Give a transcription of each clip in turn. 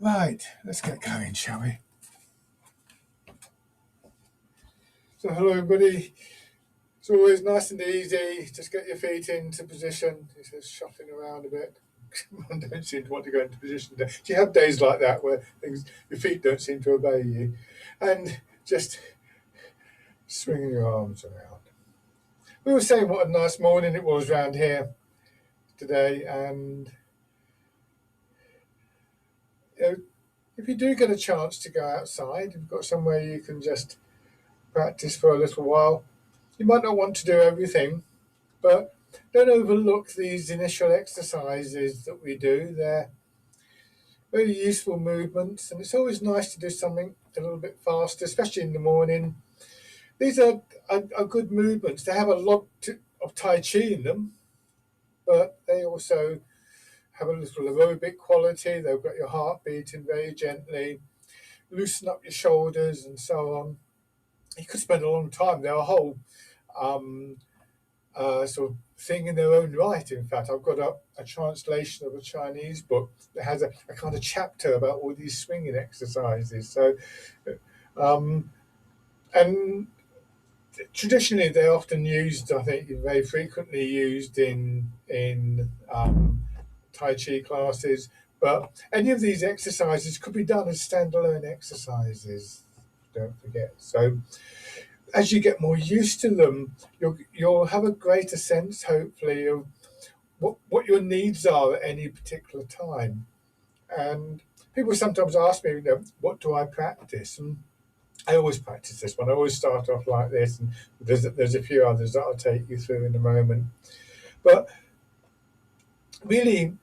Right, let's get going, shall we? So, hello, everybody. It's always nice and easy. Just get your feet into position. It's just shuffling around a bit. I don't seem to want to go into position. Do you have days like that where your feet don't seem to obey you? And just swinging your arms around. We were saying what a nice morning it was around here today, and you know, if you do get a chance to go outside, you've got somewhere you can just practice for a little while. You might not want to do everything, but don't overlook these initial exercises that we do. They're very useful movements, and it's always nice to do something a little bit faster, especially in the morning. These are good movements. They have a lot of Tai Chi in them, but they also have a little aerobic quality. They've got your heart beating very gently, loosen up your shoulders, and so on. You could spend a long time. They're a whole sort of thing in their own right. In fact, I've got a translation of a Chinese book that has a kind of chapter about all these swinging exercises. So, um, and traditionally they're often used. I think very frequently used in Tai Chi classes. But any of these exercises could be done as standalone exercises. Don't forget. So as you get more used to them, you'll have a greater sense, hopefully, of what your needs are at any particular time. And people sometimes ask me, what do I practice? And I always practice this one. I always start off like this, and there's a few others that I'll take you through in a moment. But really,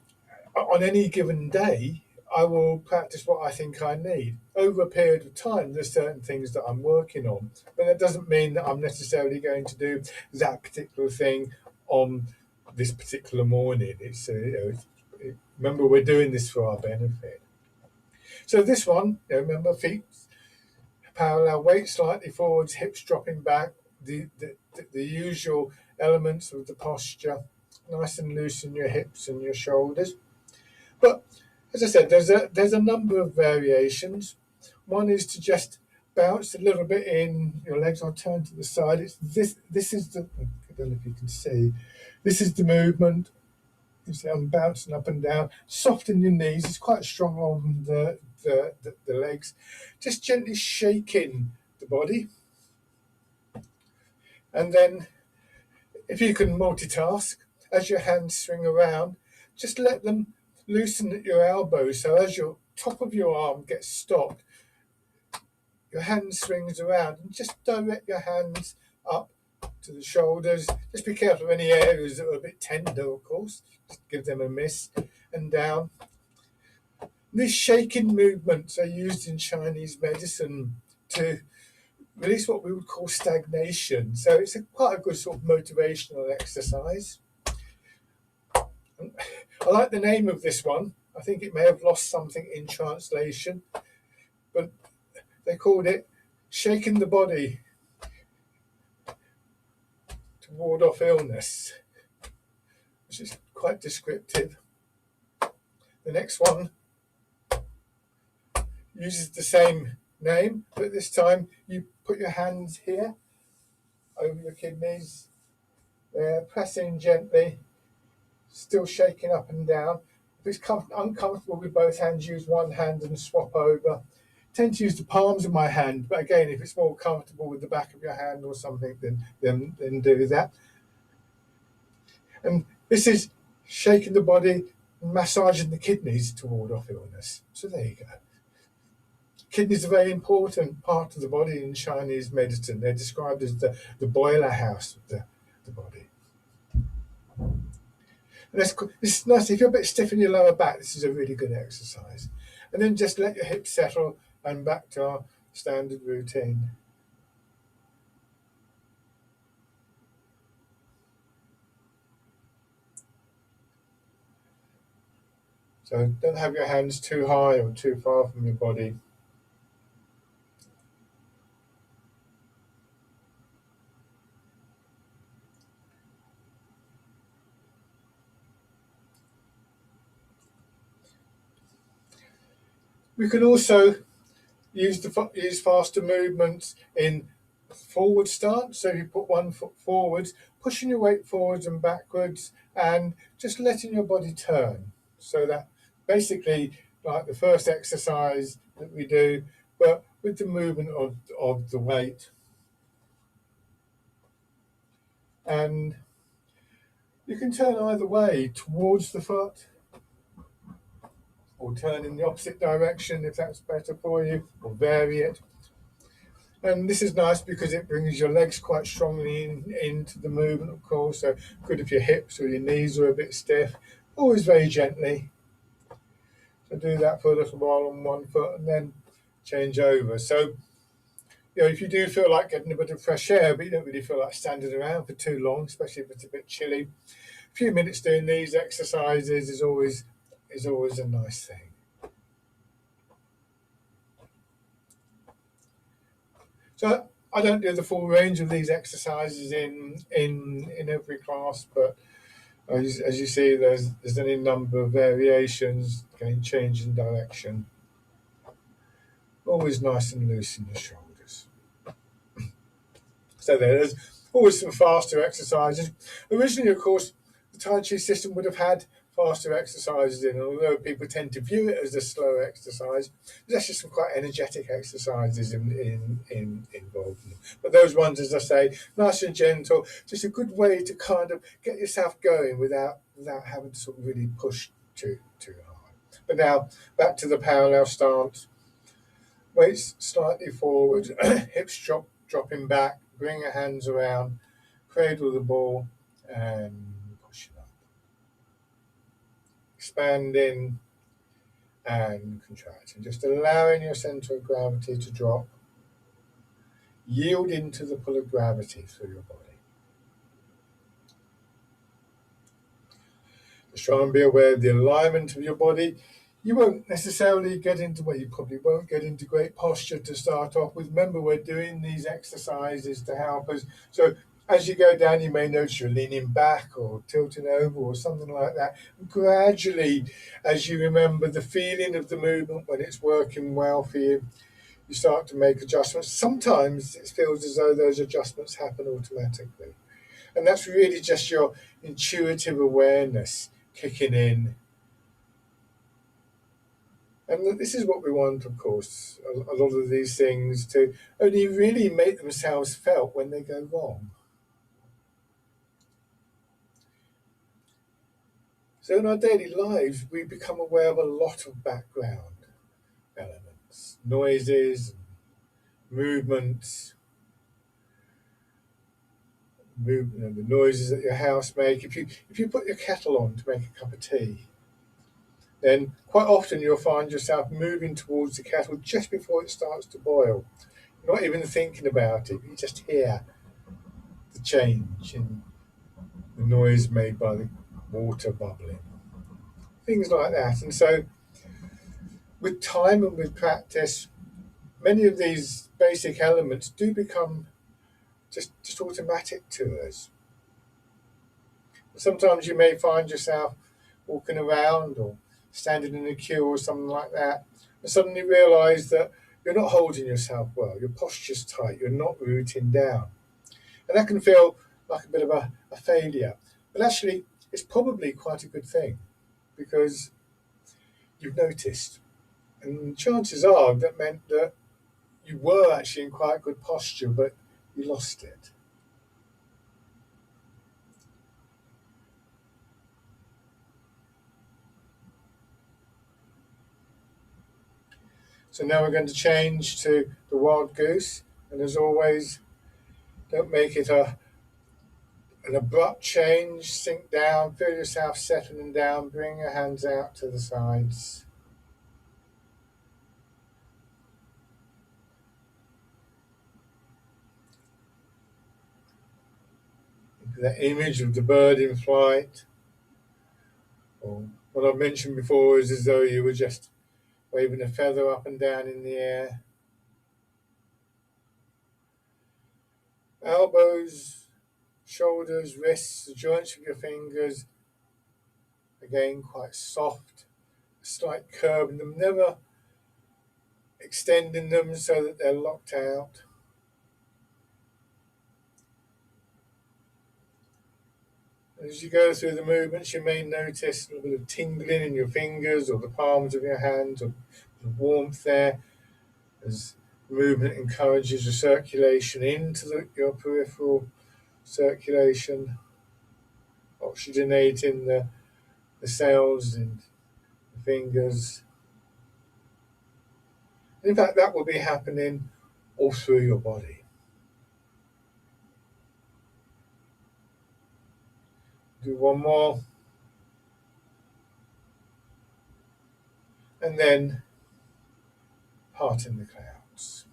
on any given day, I will practice what I think I need. Over a period of time, there's certain things that I'm working on, but that doesn't mean that I'm necessarily going to do that particular thing on this particular morning. Remember, we're doing this for our benefit. So this one, remember, feet parallel, weight slightly forwards, hips dropping back, the usual elements of the posture, nice and loose in your hips and your shoulders. But as I said, there's a number of variations. One is to just bounce a little bit in your legs. I'll turn to the side. It's this is the, I don't know if you can see. This is the movement. You see I'm bouncing up and down. Soften your knees. It's quite strong on the legs. Just gently shaking the body. And then if you can multitask, as your hands swing around, just let them loosen at your elbows. So as your top of your arm gets stopped, your hand swings around, and just direct your hands up to the shoulders. Just be careful of any areas that are a bit tender, of course. Just give them a miss, and down. These shaking movements are used in Chinese medicine to release what we would call stagnation. So it's quite a good sort of motivational exercise. I like the name of this one. I think it may have lost something in translation, but they called it shaking the body to ward off illness, which is quite descriptive. The next one uses the same name, but this time you put your hands here over your kidneys, pressing gently, still shaking up and down. If it's uncomfortable with both hands, use one hand and swap over. Tend to use the palms of my hand, but again, if it's more comfortable with the back of your hand or something, then do that. And this is shaking the body, massaging the kidneys to ward off illness. So there you go. Kidneys are a very important part of the body in Chinese medicine. They're described as the boiler house of the body. And this is nice. If you're a bit stiff in your lower back, this is a really good exercise. And then just let your hips settle and back to our standard routine. So don't have your hands too high or too far from your body. We can also use faster movements in forward stance. So you put one foot forwards, pushing your weight forwards and backwards, and just letting your body turn. So that basically, like the first exercise that we do, but with the movement of the weight. And you can turn either way towards the foot, or turn in the opposite direction if that's better for you, or vary it. And this is nice because it brings your legs quite strongly into the movement, of course. So good if your hips or your knees are a bit stiff. Always very gently. So do that for a little while on one foot and then change over. So, if you do feel like getting a bit of fresh air, but you don't really feel like standing around for too long, especially if it's a bit chilly, a few minutes doing these exercises is always a nice thing. So I don't do the full range of these exercises in every class, but as you see, there's any number of variations, again, change in direction. Always nice and loose in the shoulders. So there's always some faster exercises. Originally, of course, the Tai Chi system would have had faster exercises in, although people tend to view it as a slow exercise. There's actually some quite energetic exercises involved in them. But those ones, as I say, nice and gentle, just a good way to kind of get yourself going without having to sort of really push too hard. But now back to the parallel stance. Weights slightly forward, hips dropping back, bring your hands around, cradle the ball, and push it up. Expanding and contracting, just allowing your center of gravity to drop, yielding to the pull of gravity through your body. Just try and be aware of the alignment of your body. You won't necessarily get into, well, you probably won't get into great posture to start off with. Remember, we're doing these exercises to help us. So as you go down, you may notice you're leaning back or tilting over or something like that. Gradually, as you remember the feeling of the movement when it's working well for you, you start to make adjustments. Sometimes it feels as though those adjustments happen automatically. And that's really just your intuitive awareness kicking in. And this is what we want, of course, a lot of these things to only really make themselves felt when they go wrong. So in our daily lives, we become aware of a lot of background elements, noises, movements, the noises that your house make. If you put your kettle on to make a cup of tea, then quite often you'll find yourself moving towards the kettle just before it starts to boil. You're not even thinking about it, you just hear the change in the noise made by the water bubbling. Things like that. And so with time and with practice, many of these basic elements do become just automatic to us. Sometimes you may find yourself walking around or standing in a queue or something like that, and suddenly realise that you're not holding yourself well, your posture's tight, you're not rooting down. And that can feel like a bit of a failure. But actually, it's probably quite a good thing because you've noticed. And chances are that meant that you were actually in quite good posture, but you lost it. So now we're going to change to the wild goose. And as always, don't make it an abrupt change. Sink down, feel yourself settling down, bring your hands out to the sides. The image of the bird in flight. Or what I've mentioned before is as though you were just waving a feather up and down in the air. Elbows, shoulders, wrists, the joints of your fingers, again quite soft, a slight curve in them, never extending them so that they're locked out. As you go through the movements, you may notice a little bit of tingling in your fingers or the palms of your hands, or warmth there, as movement encourages the circulation into your peripheral circulation, oxygenating the cells in the fingers. In fact, that will be happening all through your body. Do one more. And then parting the clouds.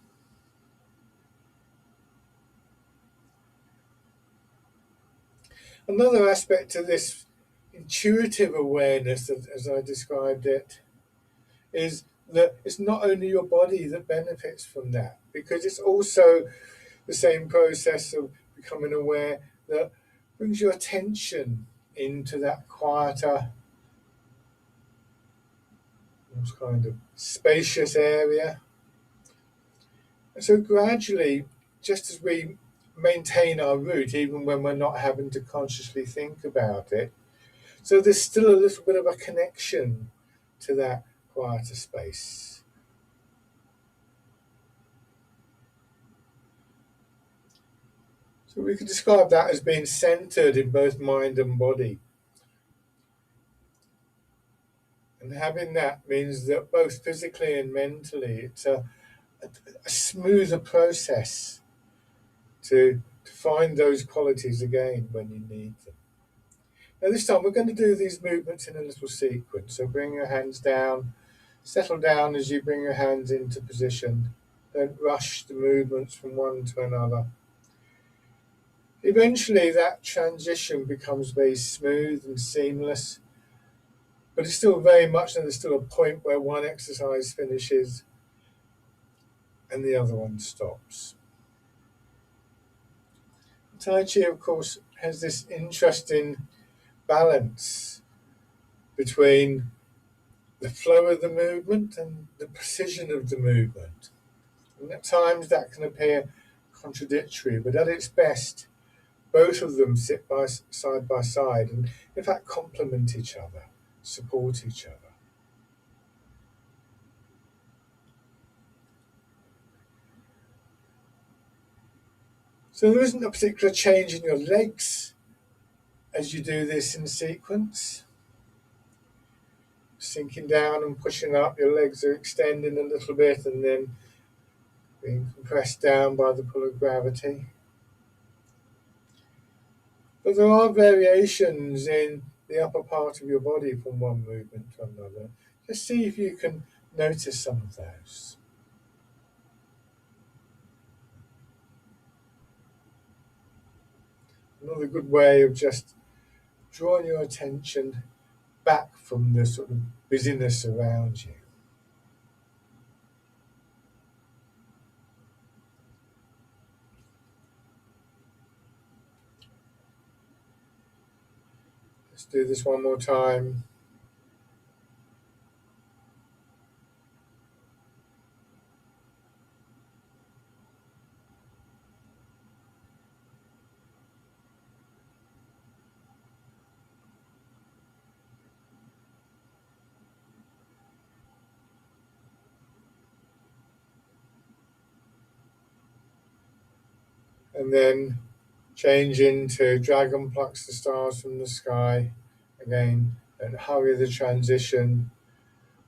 Another aspect of this intuitive awareness, as I described it, is that it's not only your body that benefits from that, because it's also the same process of becoming aware that brings your attention into that quieter, kind of spacious area. And so gradually, just as we maintain our route, even when we're not having to consciously think about it, so there's still a little bit of a connection to that quieter space. So we could describe that as being centered in both mind and body. And having that means that both physically and mentally, it's a smoother process to find those qualities again when you need them. Now this time we're going to do these movements in a little sequence. So bring your hands down, settle down as you bring your hands into position. Don't rush the movements from one to another. Eventually that transition becomes very smooth and seamless, but it's still very much, there's still a point where one exercise finishes and the other one stops. Tai Chi, of course, has this interesting balance between the flow of the movement and the precision of the movement. And at times that can appear contradictory, but at its best, both of them sit side by side and in fact complement each other, support each other. So there isn't a particular change in your legs as you do this in sequence. Sinking down and pushing up, your legs are extending a little bit and then being compressed down by the pull of gravity. But there are variations in the upper part of your body from one movement to another. Just see if you can notice some of those. Another good way of just drawing your attention back from the sort of busyness around you. Let's do this one more time. And then change into Dragon Plucks the Stars from the Sky again, and hurry the transition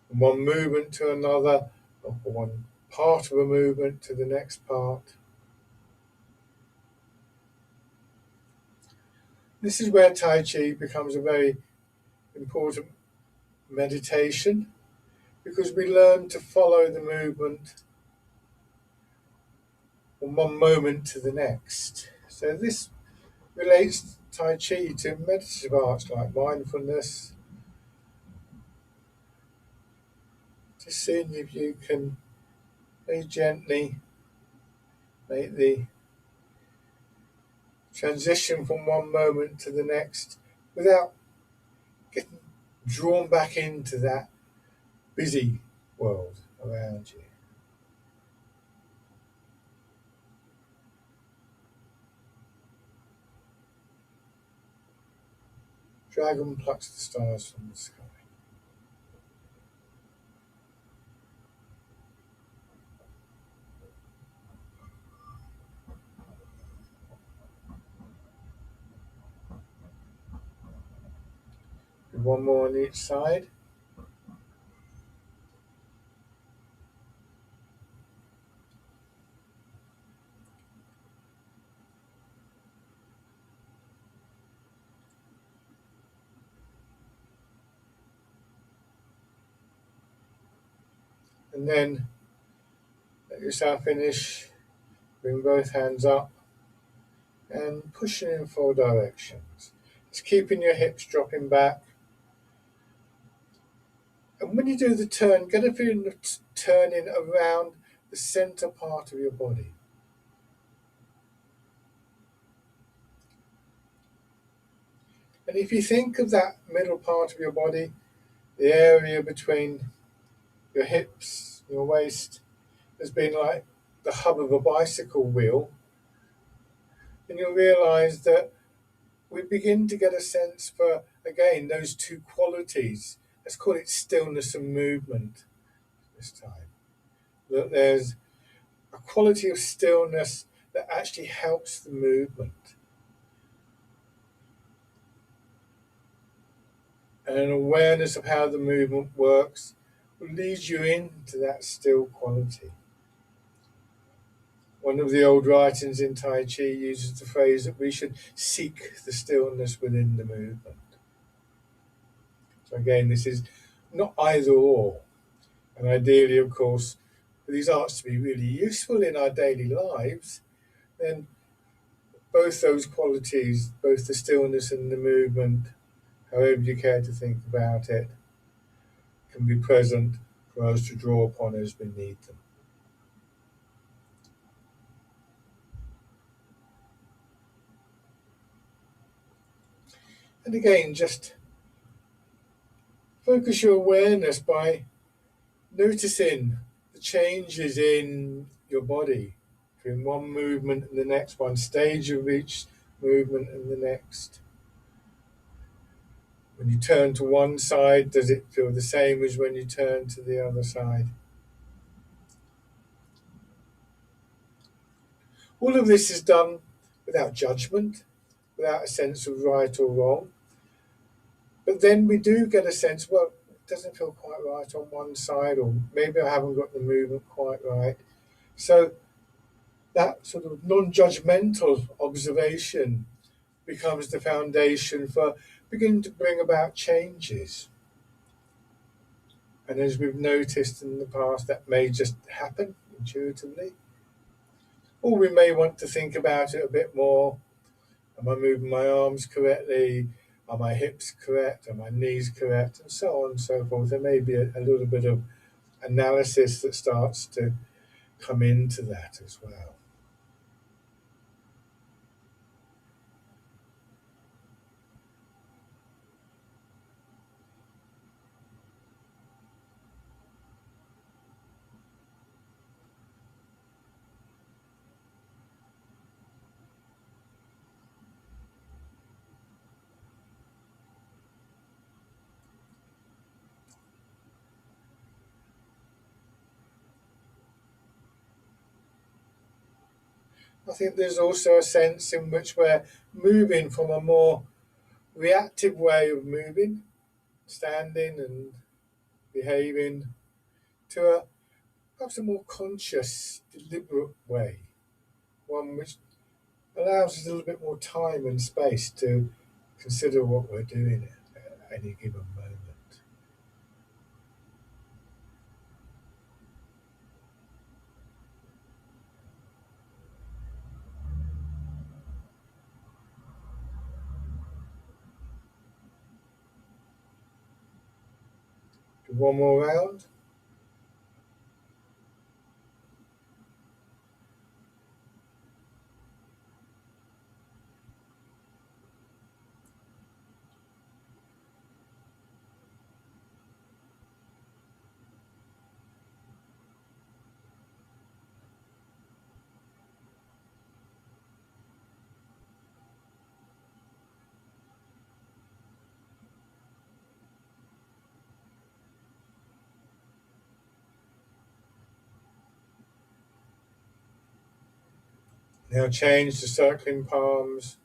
from one movement to another, or from one part of a movement to the next part. This is where Tai Chi becomes a very important meditation, because we learn to follow the movement from one moment to the next. So this relates Tai Chi to meditative arts like mindfulness. Just seeing if you can very gently make the transition from one moment to the next without getting drawn back into that busy world around you. Dragon plucks the stars from the sky. One more on each side. And then let yourself finish. Bring both hands up and pushing in 4 directions. Just keeping your hips dropping back. And when you do the turn, get a feeling of turning around the center part of your body. And if you think of that middle part of your body, the area between your hips, your waist, as being like the hub of a bicycle wheel, then you'll realize that we begin to get a sense for, again, those two qualities. Let's call it stillness and movement this time. That there's a quality of stillness that actually helps the movement. And an awareness of how the movement works will lead you into that still quality. One of the old writings in Tai Chi uses the phrase that we should seek the stillness within the movement. So again, this is not either or. And ideally, of course, for these arts to be really useful in our daily lives, then both those qualities, both the stillness and the movement, however you care to think about it, can be present for us to draw upon as we need them. And again, just focus your awareness by noticing the changes in your body between one movement and the next, one stage of each movement and the next. When you turn to one side, does it feel the same as when you turn to the other side? All of this is done without judgment, without a sense of right or wrong. But then we do get a sense, well, it doesn't feel quite right on one side, or maybe I haven't got the movement quite right. So that sort of non-judgmental observation becomes the foundation for beginning to bring about changes. And as we've noticed in the past, that may just happen intuitively. Or we may want to think about it a bit more. Am I moving my arms correctly? Are my hips correct? Are my knees correct? And so on and so forth. There may be a little bit of analysis that starts to come into that as well. I think there's also a sense in which we're moving from a more reactive way of moving, standing and behaving, to perhaps a more conscious, deliberate way, one which allows us a little bit more time and space to consider what we're doing at any given moment. Do one more round. Now change to circling palms.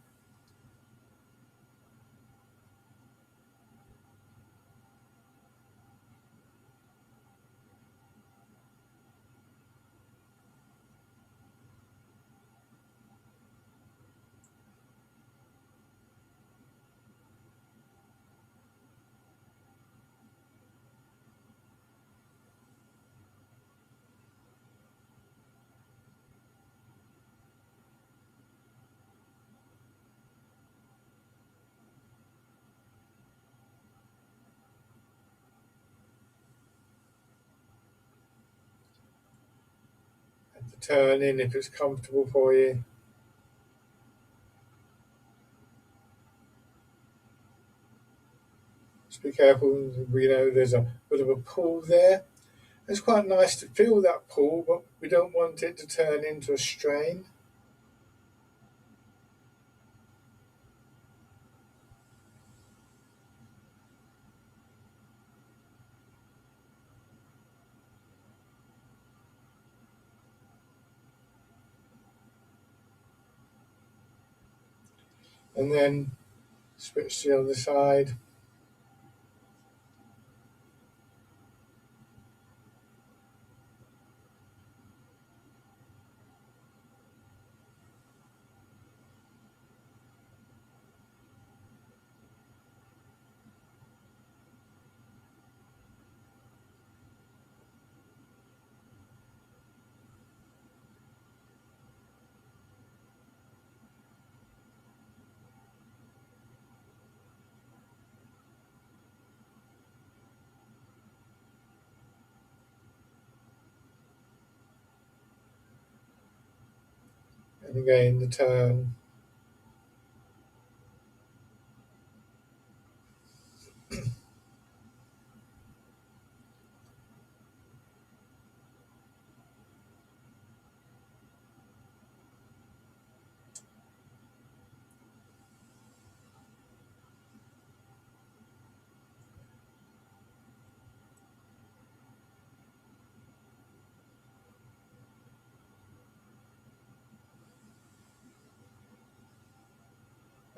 And to turn in if it's comfortable for you. Just be careful. There's a bit of a pull there. It's quite nice to feel that pull, but we don't want it to turn into a strain. And then switch to the other side. And again, the turn.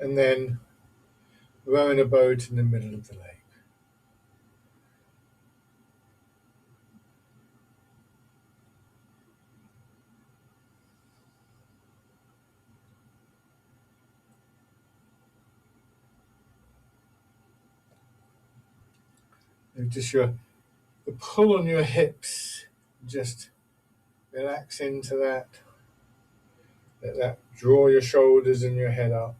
And then rowing a boat in the middle of the lake. And just the pull on your hips. Just relax into that. Let that draw your shoulders and your head up.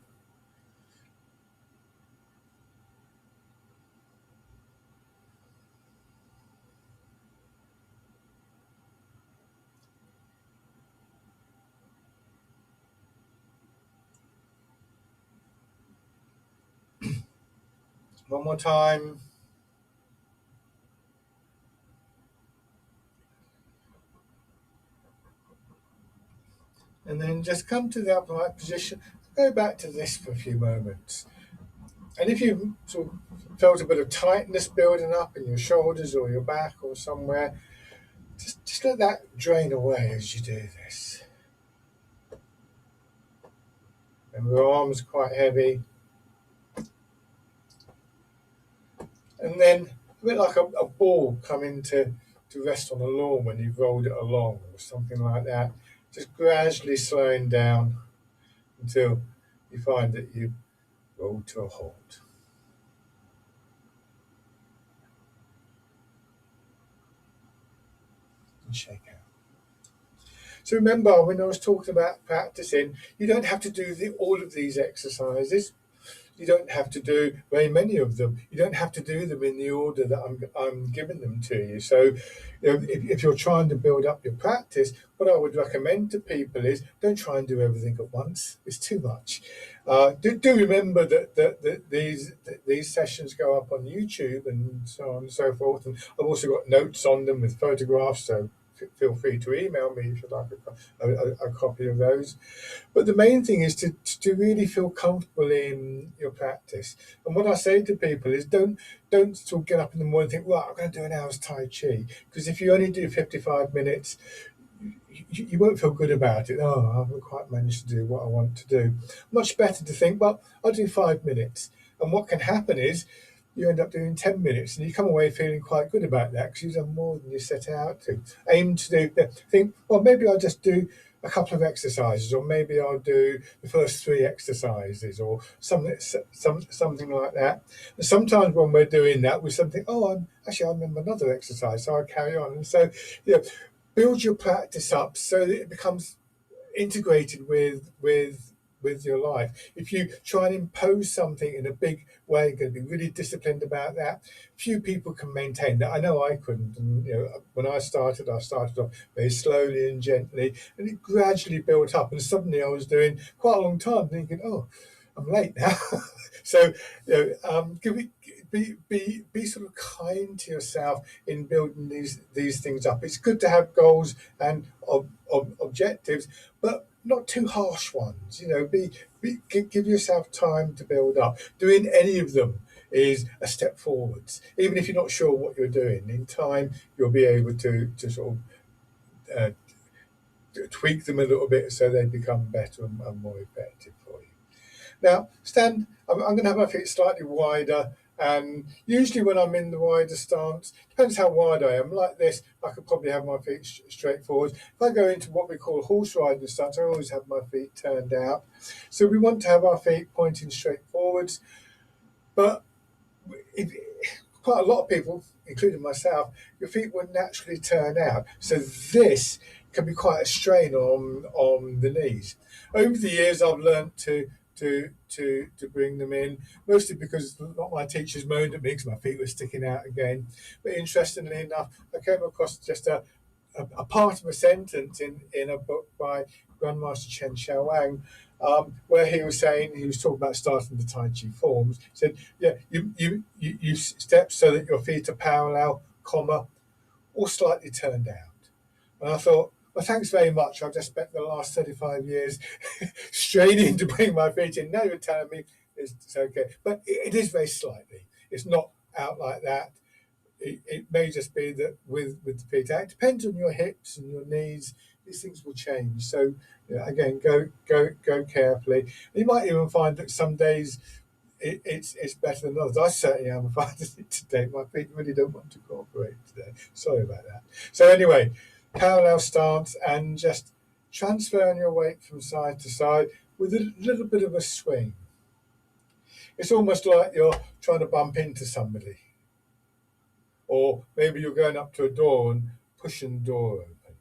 One more time. And then just come to the upright position. Go back to this for a few moments. And if you sort of felt a bit of tightness building up in your shoulders or your back or somewhere, just let that drain away as you do this. And your arms quite heavy. And then a bit like a ball coming to rest on a lawn when you've rolled it along or something like that. Just gradually slowing down until you find that you roll to a halt and shake out. So remember, when I was talking about practicing, you don't have to do all of these exercises. You don't have to do very many of them. You don't have to do them in the order that I'm giving them to you. So, if you're trying to build up your practice, what I would recommend to people is don't try and do everything at once. It's too much. Do remember that these sessions go up on YouTube and so on and so forth. And I've also got notes on them with photographs. So feel free to email me if you'd like a copy of those. But the main thing is to really feel comfortable in your practice. And what I say to people is don't sort of get up in the morning and think, right, I'm going to do an hour's Tai Chi. Because if you only do 55 minutes, you won't feel good about it. Oh, I haven't quite managed to do what I want to do. Much better to think, well, I'll do 5 minutes. And what can happen is you end up doing 10 minutes and you come away feeling quite good about that because you've done more than you set out to. Aim to do, think, well, maybe I'll just do a couple of exercises, or maybe I'll do the first 3 exercises, or something like that. And sometimes when we're doing that, we something, oh, I remember another exercise, so I'll carry on. And so, you know, build your practice up so that it becomes integrated with your life. If you try and impose something in a big way, you're going to be really disciplined about that. Few people can maintain that. I know I couldn't. And when I started off very slowly and gently, and it gradually built up. And suddenly I was doing quite a long time, thinking, "Oh, I'm late now." So, be sort of kind to yourself in building these things up. It's good to have goals and objectives, but not too harsh ones. Give yourself time to build up. Doing any of them is a step forwards. Even if you're not sure what you're doing, in time you'll be able to sort of tweak them a little bit so they become better and more effective for you. Now, I'm going to have my feet slightly wider, and usually when I'm in the wider stance, depends how wide I am. Like this, I could probably have my feet straight forward. If I go into what we call horse riding stance, I always have my feet turned out. So we want to have our feet pointing straight forwards, but quite a lot of people, including myself, your feet would naturally turn out. So this can be quite a strain on the knees. Over the years, I've learned to bring them in, mostly because a lot of my teachers moaned at me because my feet were sticking out again. But interestingly enough, I came across just a part of a sentence in a book by Grandmaster Chen Xiaowang, where he was talking about starting the Tai Chi forms. He said, yeah, you step so that your feet are parallel, comma, or slightly turned out. And I thought, well, thanks very much. I've just spent the last 35 years straining to bring my feet in. Now you're telling me it's okay. But it is very slightly. It's not out like that. It may just be that with the feet out. It depends on your hips and your knees. These things will change. So again, go carefully. You might even find that some days it's better than others. I certainly am finding it today. My feet really don't want to cooperate today. Sorry about that. So anyway, parallel stance and just transferring your weight from side to side with a little bit of a swing. It's almost like you're trying to bump into somebody. Or maybe you're going up to a door and pushing the door open.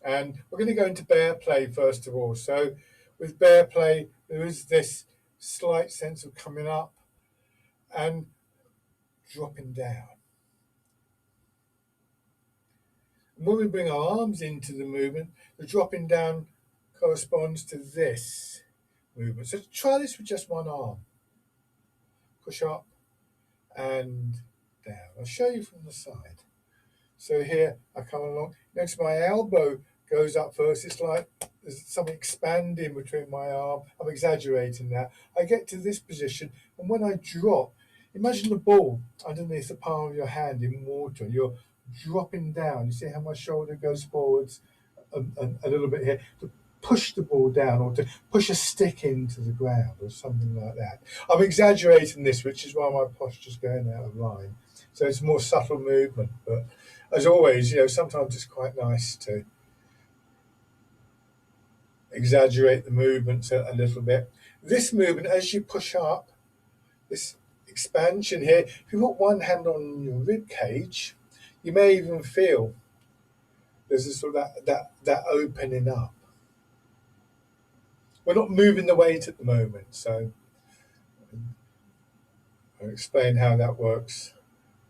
And we're going to go into bear play first of all. So with bear play, there is this slight sense of coming up and dropping down. And when we bring our arms into the movement, the dropping down corresponds to this movement. So try this with just one arm. Push up and down. I'll show you from the side. So here I come along. Notice my elbow goes up first. It's like there's something expanding between my arm. I'm exaggerating that. I get to this position, and when I drop, imagine the ball underneath the palm of your hand in water. You're dropping down. You see how my shoulder goes forwards a little bit here to push the ball down, or to push a stick into the ground, or something like that. I'm exaggerating this, which is why my posture's going out of line. So it's a more subtle movement, but as always, sometimes it's quite nice to exaggerate the movements a little bit. This movement, as you push up, this expansion here, if you put one hand on your rib cage, you may even feel there's a sort of that opening up. We're not moving the weight at the moment, so I'll explain how that works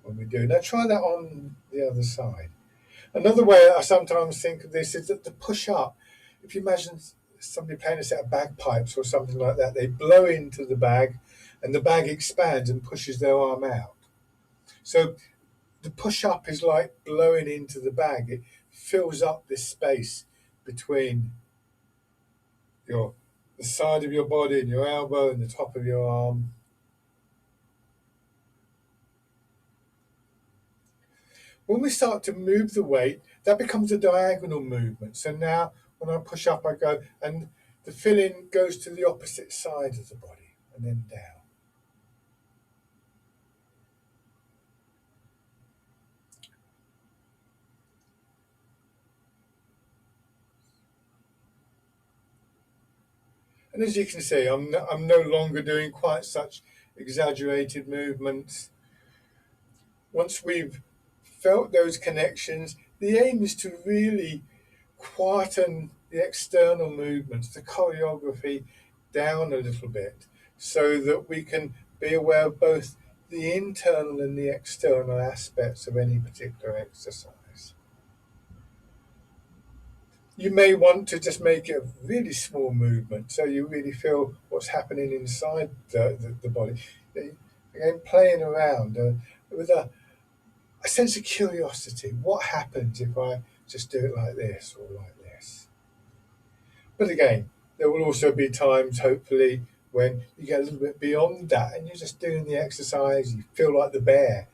when we do. Now try that on the other side. Another way I sometimes think of this is that the push up, if you imagine somebody playing a set of bagpipes or something like that, they blow into the bag and the bag expands and pushes their arm out. So the push up is like blowing into the bag. It fills up this space between the side of your body and your elbow and the top of your arm. When we start to move the weight, that becomes a diagonal movement. So now when I push up, I go, and the filling goes to the opposite side of the body and then down. And as you can see, I'm no longer doing quite such exaggerated movements. Once we've felt those connections, the aim is to really quieten the external movements, the choreography down a little bit, so that we can be aware of both the internal and the external aspects of any particular exercise. You may want to just make it a really small movement so you really feel what's happening inside the body. Again, playing around with a sense of curiosity. What happens if I just do it like this or like this? But again, there will also be times, hopefully, when you get a little bit beyond that and you're just doing the exercise. You feel like the bear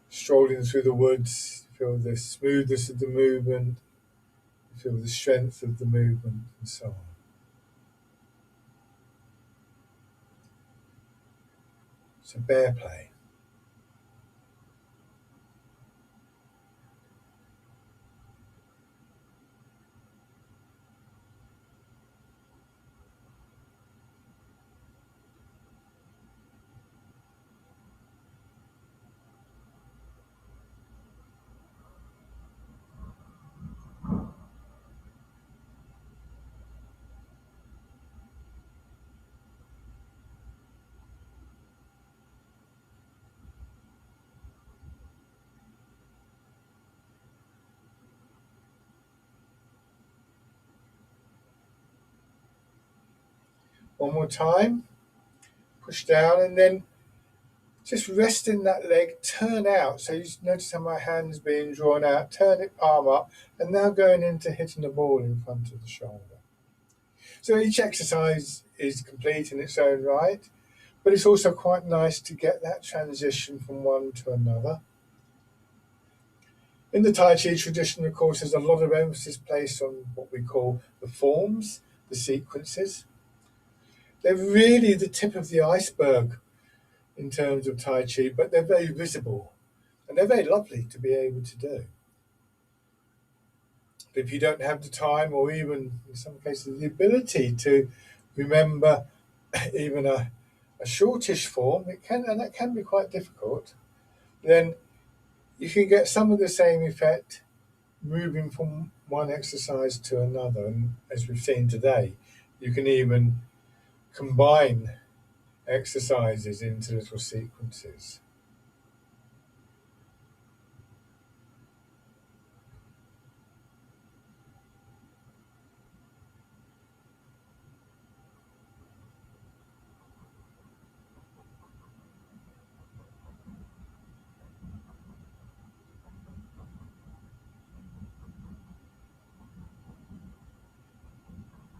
strolling through the woods, you feel the smoothness of the movement, you feel the strength of the movement, and so on. So, bear play. One more time. Push down and then just resting that leg, turn out. So you notice how my hand's being drawn out, turn it palm up, and now going into hitting the ball in front of the shoulder. So each exercise is complete in its own right, but it's also quite nice to get that transition from one to another. In the Tai Chi tradition, of course, there's a lot of emphasis placed on what we call the forms, the sequences. They're really the tip of the iceberg in terms of Tai Chi, but they're very visible and they're very lovely to be able to do. But if you don't have the time or even in some cases the ability to remember even a shortish form, that can be quite difficult, then you can get some of the same effect moving from one exercise to another. And as we've seen today, you can even combine exercises into little sequences.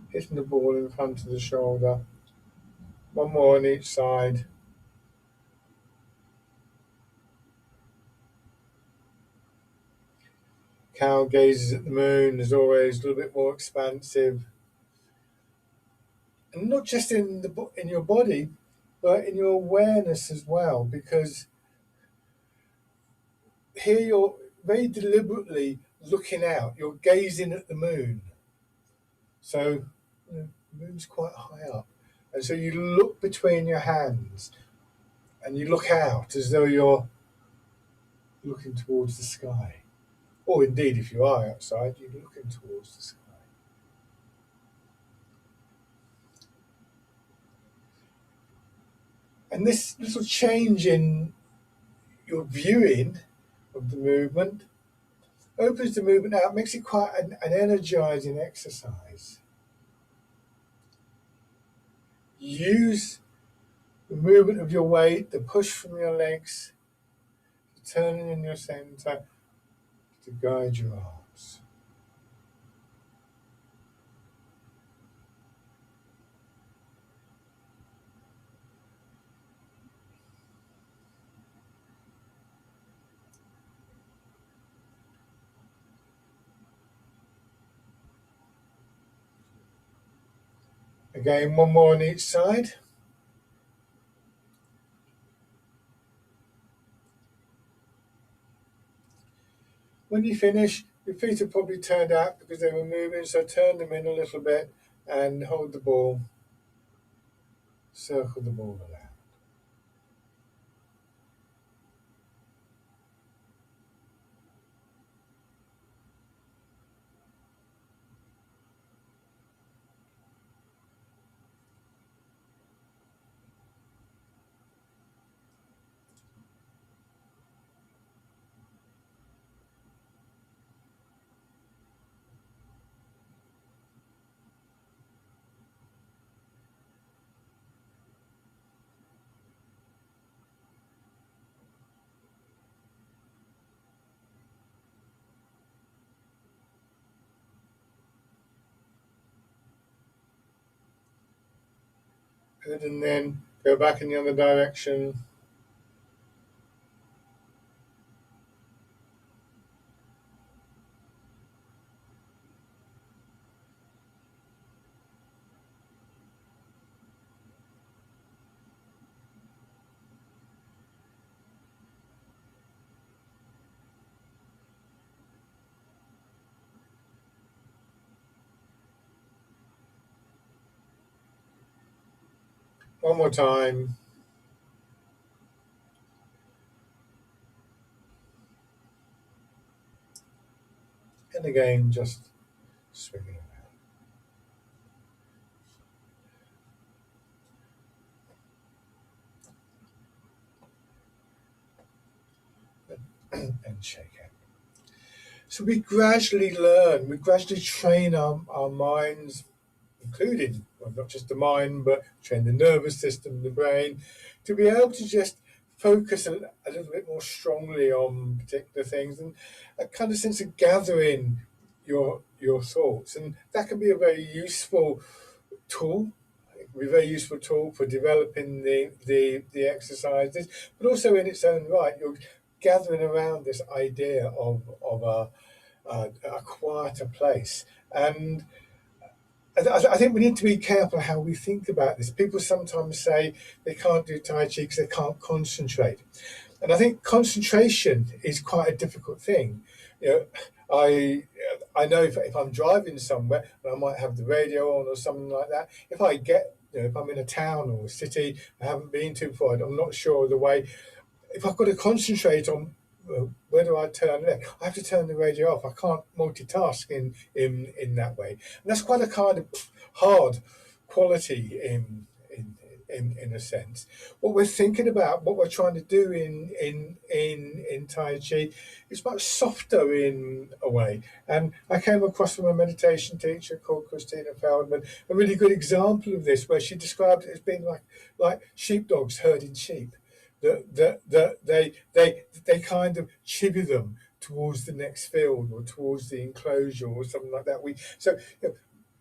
Hitting the ball in front of the shoulder, one more on each side. Cow gazes at the moon, as always, a little bit more expansive. And not just in your body, but in your awareness as well, because here you're very deliberately looking out, you're gazing at the moon. So the moon's quite high up. And so you look between your hands and you look out as though you're looking towards the sky. Or indeed, if you are outside, you're looking towards the sky. And this little change in your viewing of the movement opens the movement out, makes it quite an energizing exercise. Use the movement of your weight, the push from your legs, turning in your center to guide your arms. Again, one more on each side. When you finish, your feet are probably turned out because they were moving, so turn them in a little bit and hold the ball, circle the ball around. Good, and then go back in the other direction. One more time. And again, just swinging around and shake it. So we gradually learn, we gradually train our minds, including, well, not just the mind, but train the nervous system, the brain, to be able to just focus a little bit more strongly on particular things and a kind of sense of gathering your thoughts. And that can be a very useful tool. It can be a very useful tool for developing the exercises, but also in its own right, you're gathering around this idea of a quieter place. And I think we need to be careful how we think about this. People sometimes say they can't do Tai Chi because they can't concentrate. And I think concentration is quite a difficult thing. You know, I know if I'm driving somewhere and I might have the radio on or something like that, if I get, if I'm in a town or a city I haven't been to before, I'm not sure of the way, if I've got to concentrate on where do I turn left, I have to turn the radio off. I can't multitask in that way, and that's quite a kind of hard quality in a sense. What we're thinking about, what we're trying to do in Tai Chi, is much softer in a way. And I came across from a meditation teacher called Christina Feldman a really good example of this, where she described it as being like sheepdogs herding sheep. That they kind of chivvy them towards the next field or towards the enclosure or something like that.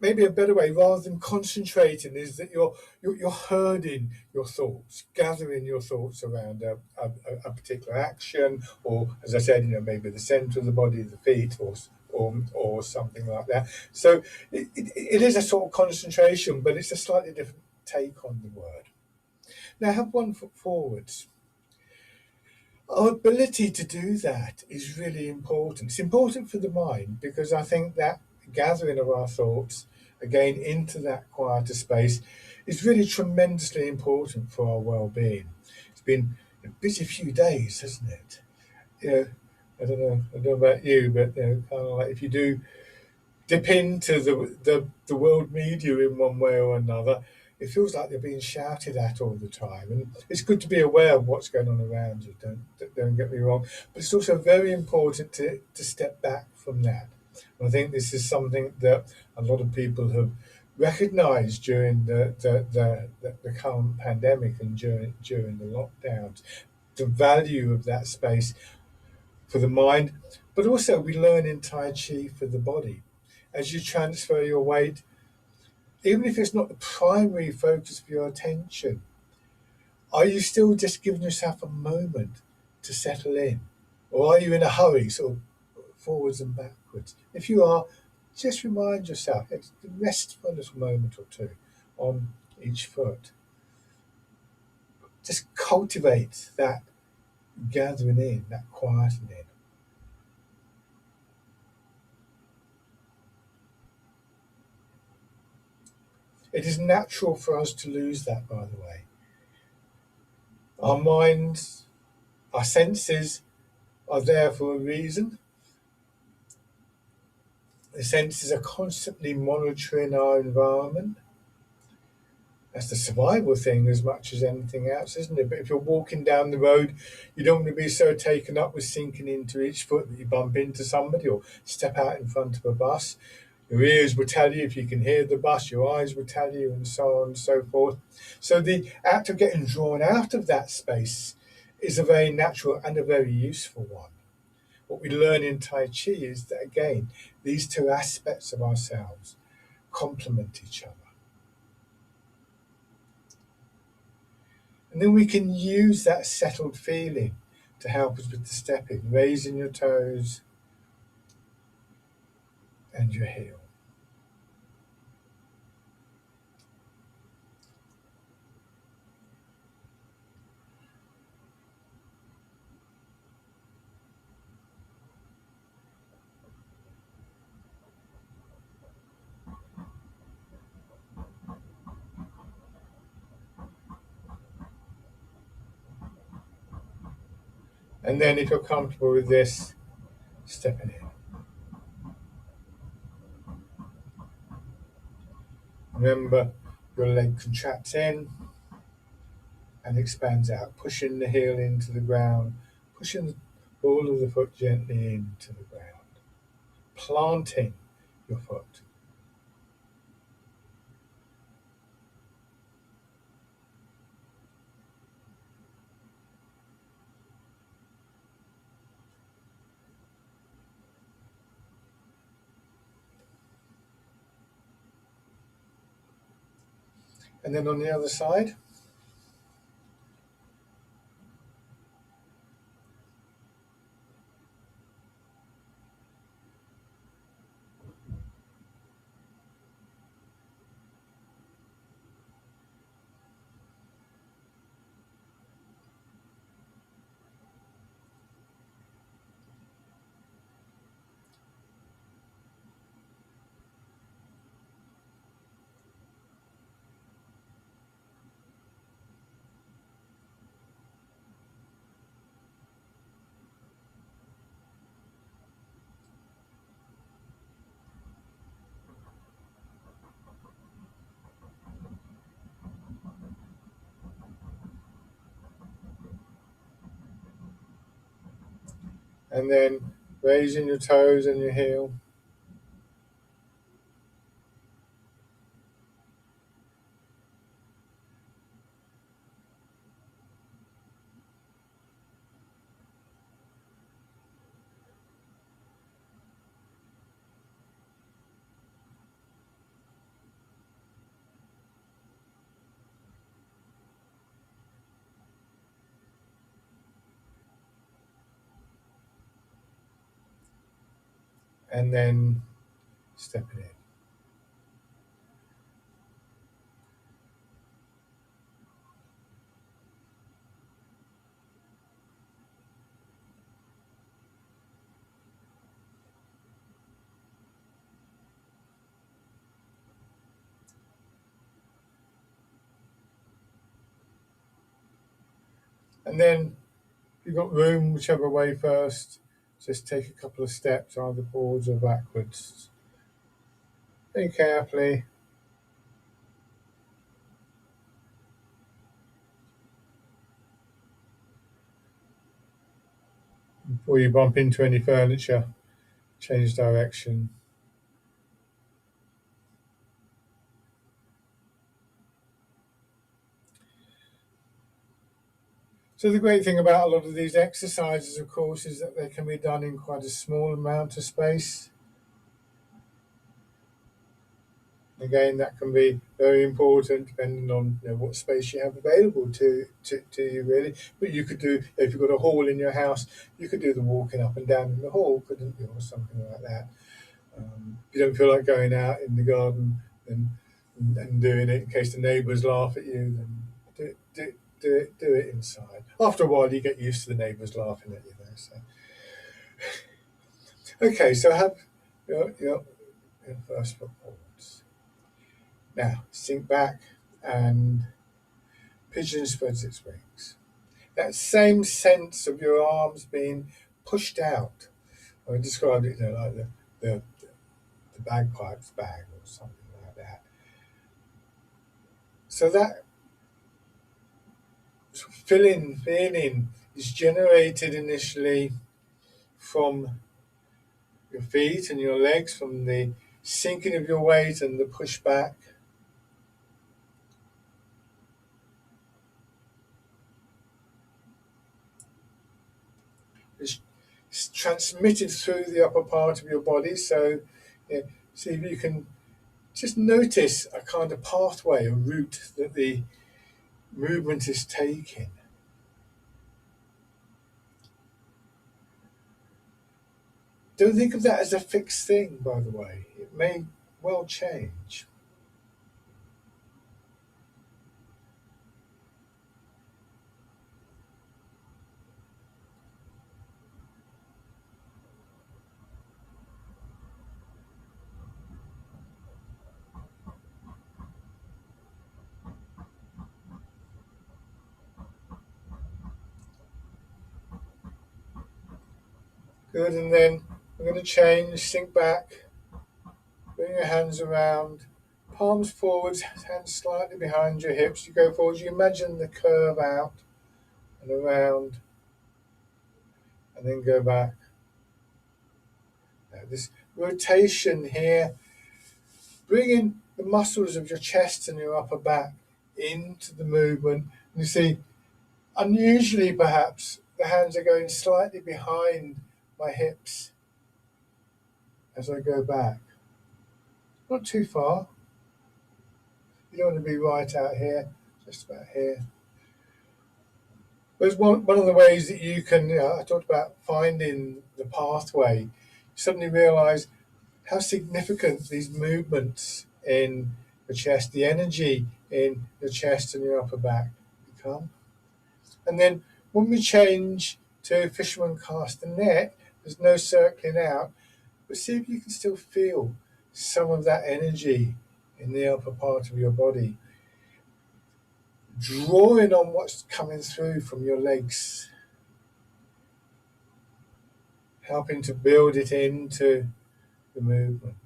Maybe a better way, rather than concentrating, is that you're herding your thoughts, gathering your thoughts around a particular action, or as I said, maybe the centre of the body, the feet, or something like that. So it is a sort of concentration, but it's a slightly different take on the word. Now, have one foot forwards. Our ability to do that is really important. It's important for the mind because I think that gathering of our thoughts again into that quieter space is really tremendously important for our well-being. It's been a busy few days, hasn't it? You know, I don't know about you, but kind of like if you do dip into the world media in one way or another, it feels like they're being shouted at all the time. And it's good to be aware of what's going on around you. Don't get me wrong, but it's also very important to step back from that. And I think this is something that a lot of people have recognised during the current pandemic and during the lockdowns. The value of that space for the mind, but also we learn in Tai Chi for the body. As you transfer your weight, even if it's not the primary focus of your attention, are you still just giving yourself a moment to settle in? Or are you in a hurry, sort of forwards and backwards? If you are, just remind yourself, rest for a little moment or two on each foot. Just cultivate that gathering in, that quietening. It is natural for us to lose that, by the way. Our minds, our senses are there for a reason. The senses are constantly monitoring our environment. That's the survival thing as much as anything else, isn't it? But if you're walking down the road, you don't want to be so taken up with sinking into each foot that you bump into somebody or step out in front of a bus. Your ears will tell you if you can hear the bus, your eyes will tell you, and so on and so forth. So the act of getting drawn out of that space is a very natural and a very useful one. What we learn in Tai Chi is that, again, these two aspects of ourselves complement each other. And then we can use that settled feeling to help us with the stepping, raising your toes and your heel. And then if you're comfortable with this, stepping in. Remember, your leg contracts in and expands out, pushing the heel into the ground, pushing the ball of the foot gently into the ground, planting your foot. And then on the other side, and then raising your toes and your heel. And then stepping in. And then if you've got room, whichever way first, just take a couple of steps either forwards or backwards. Very carefully. Before you bump into any furniture, change direction. So the great thing about a lot of these exercises, of course, is that they can be done in quite a small amount of space. Again, that can be very important depending on what space you have available to you, really. But you could do, if you've got a hall in your house, you could do the walking up and down in the hall, couldn't you, or something like that. If you don't feel like going out in the garden, then and doing it in case the neighbours laugh at you. Then do it inside. After a while, you get used to the neighbours laughing at you. Though, so okay, so have your first reports. Now sink back and pigeon spreads its wings. That same sense of your arms being pushed out. I described it, like the, the bagpipes bag or something like that. So that sort of feeling is generated initially from your feet and your legs, from the sinking of your weight and the pushback. It's transmitted through the upper part of your body. So, see if you can just notice a kind of pathway, a route that the movement is taking. Don't think of that as a fixed thing, by the way. It may well change. Good, and then we're going to change, sink back, bring your hands around, palms forwards, hands slightly behind your hips. You go forward, you imagine the curve out and around, and then go back. Now, this rotation here, bringing the muscles of your chest and your upper back into the movement. And you see, unusually perhaps, the hands are going slightly behind my hips as I go back. Not too far. You don't want to be right out here, just about here. There's one of the ways that you can, I talked about finding the pathway. You suddenly realise how significant these movements in the chest, the energy in your chest and your upper back become. And then when we change to fisherman cast the net, there's no circling out, but see if you can still feel some of that energy in the upper part of your body, drawing on what's coming through from your legs, helping to build it into the movement.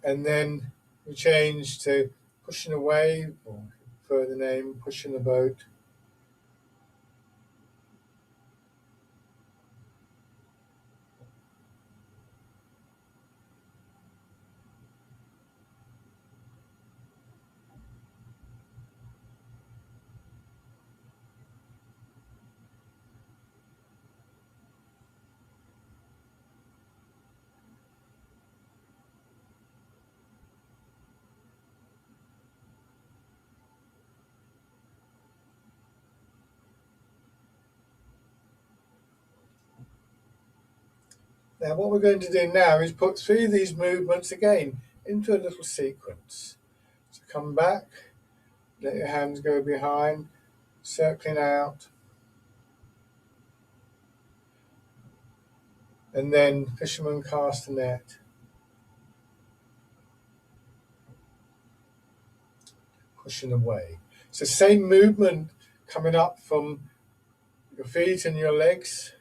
And then we change to pushing away, or further name, pushing the boat. Now what we're going to do now is put three of these movements again into a little sequence. So come back, let your hands go behind, circling out, and then fisherman cast the net. Pushing away. So same movement coming up from your feet and your legs.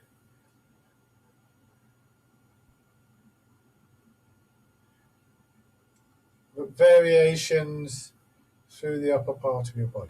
But variations through the upper part of your body.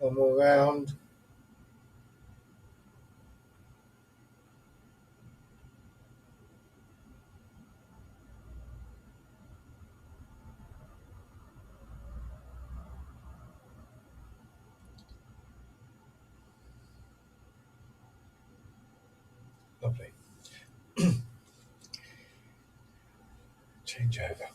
One more round. Lovely. Change over.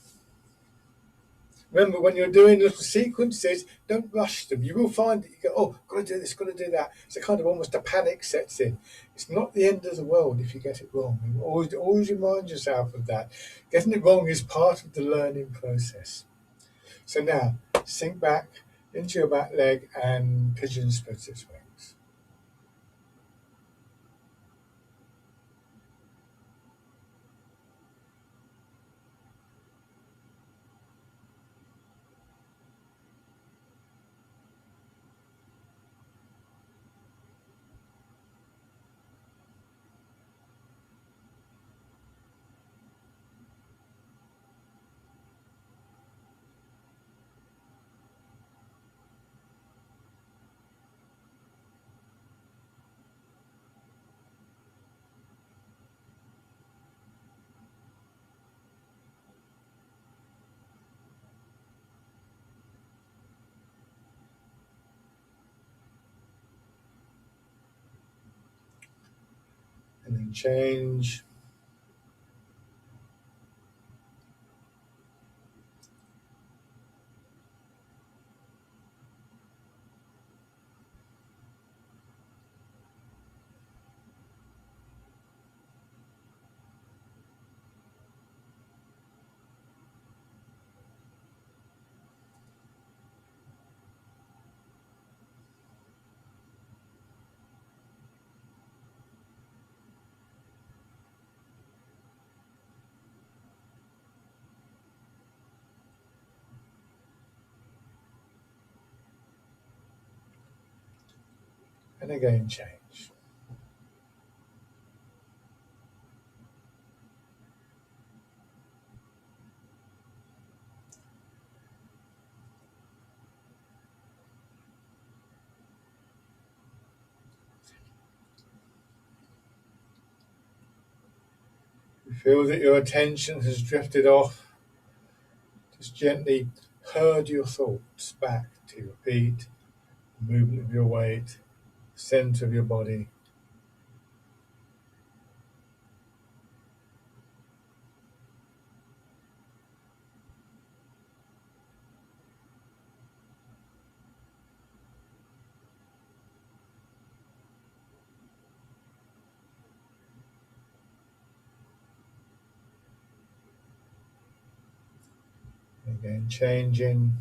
Remember, when you're doing little sequences, don't rush them. You will find that you go, oh, got to do this, got to do that. It's a kind of almost a panic sets in. It's not the end of the world if you get it wrong. And always remind yourself of that. Getting it wrong is part of the learning process. So now, sink back into your back leg and pigeon spreads its wings. And then change. And again, change. You feel that your attention has drifted off. Just gently herd your thoughts back to your feet, the movement of your weight, the center of your body. Again, changing.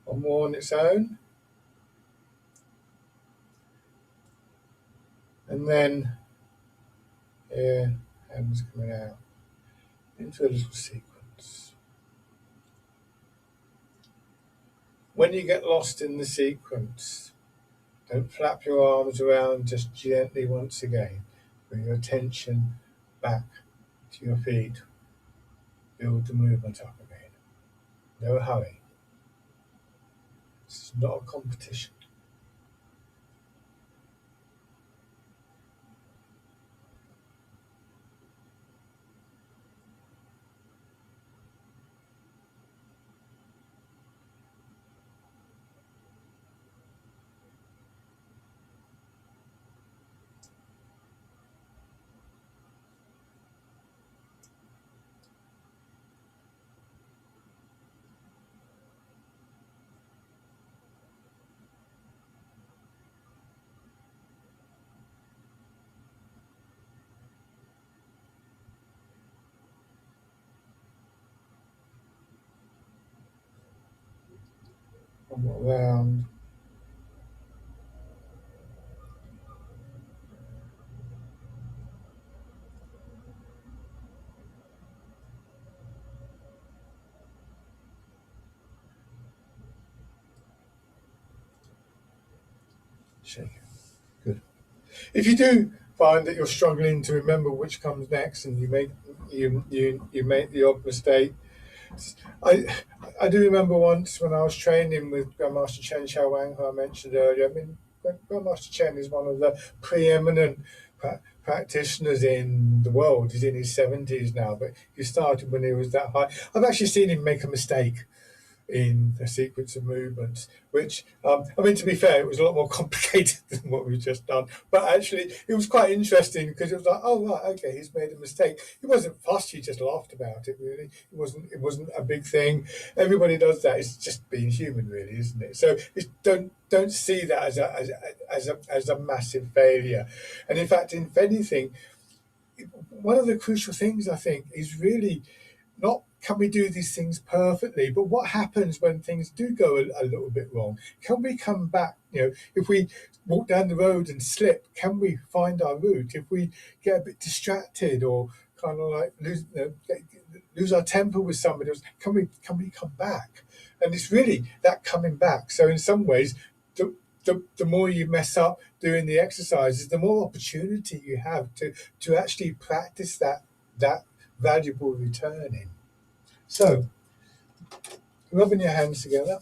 One more on its own. And then here, hands coming out into a little sequence. When you get lost in the sequence, don't flap your arms around, just gently once again. Bring your attention back to your feet. Build the movement up again. No hurry. This is not a competition. Come around. Shake it. Good. If you do find that you're struggling to remember which comes next, and you make the odd mistake, I I do remember once when I was training with Grandmaster Chen Xiaowang, who I mentioned earlier. I mean, Grandmaster Chen is one of the preeminent practitioners in the world. He's in his 70s now, but he started when he was that high. I've actually seen him make a mistake in the sequence of movements, which, I mean, to be fair, it was a lot more complicated than what we've just done. But actually, it was quite interesting because it was like, oh, right, okay, he's made a mistake. He wasn't fussed, he just laughed about it, really. It wasn't a big thing. Everybody does that. It's just being human, really, isn't it? So don't see that as a massive failure. And in fact, if anything, one of the crucial things I think is really not can we do these things perfectly, but what happens when things do go a little bit wrong? Can we come back? If we walk down the road and slip, can we find our route? If we get a bit distracted or kind of like lose our temper with somebody else, can we come back? And it's really that coming back. So in some ways, the more you mess up doing the exercises, the more opportunity you have to actually practice that valuable returning. So, rubbing your hands together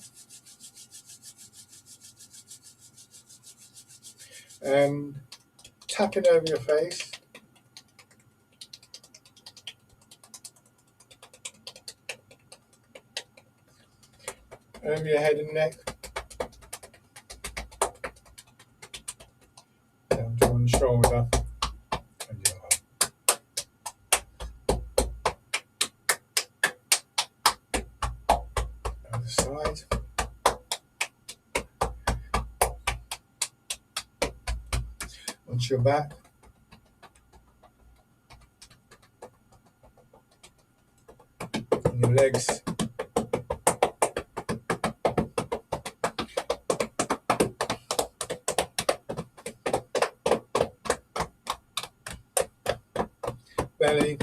and tapping over your face. Over your head and neck. Down to one shoulder. And your other side. Onto your back. And your legs. Belly.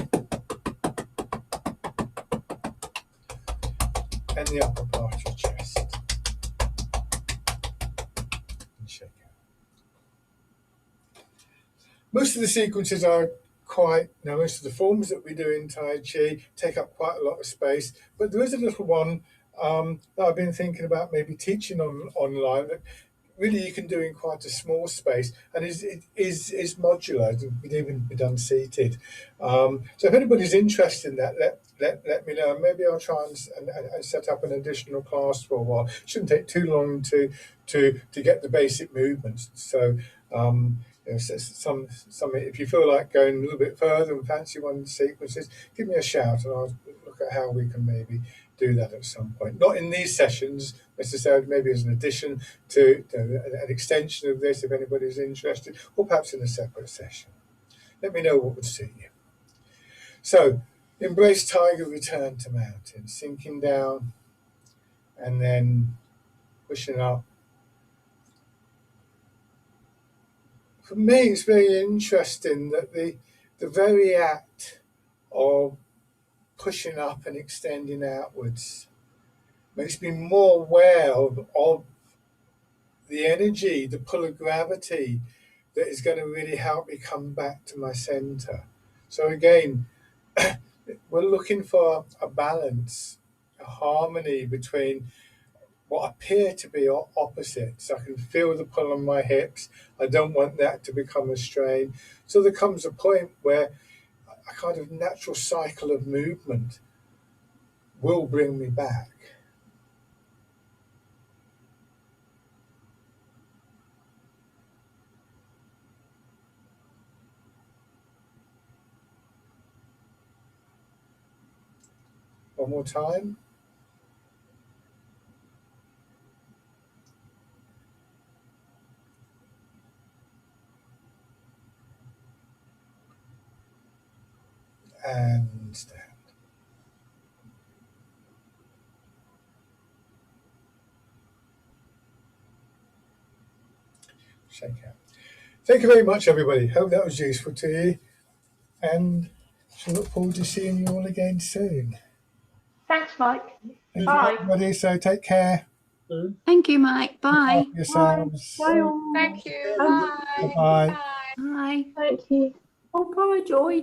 And the upper part of your chest. And shake it. Most of the sequences are most of the forms that we do in Tai Chi take up quite a lot of space, but there is a little one that I've been thinking about maybe teaching online that really you can do in quite a small space, and is modular. It can even be done seated. So if anybody's interested in that, let me know. Maybe I'll try and set up an additional class for a while. It shouldn't take too long to get the basic movements. So. If you feel like going a little bit further and fancy one of the sequences, give me a shout and I'll look at how we can maybe do that at some point. Not in these sessions necessarily, maybe as an addition to an extension of this if anybody's interested, or perhaps in a separate session. Let me know what would suit you. So, embrace tiger, return to mountain, sinking down and then pushing up. For me, it's very interesting that the very act of pushing up and extending outwards makes me more aware of the energy, the pull of gravity that is going to really help me come back to my center. So again, we're looking for a balance, a harmony between what appear to be opposites. I can feel the pull on my hips. I don't want that to become a strain. So there comes a point where a kind of natural cycle of movement will bring me back. One more time. And stand. Shake out. Thank you very much, everybody. Hope that was useful to you, and shall look forward to seeing you all again soon. Thanks, Mike. Thank Bye. you, everybody. So take care. Thank you, Mike. Bye. Look after yourselves. Bye all. Thank you. Bye. Bye. Bye-bye. Bye. Bye. Thank you. Oh, bye, Joy.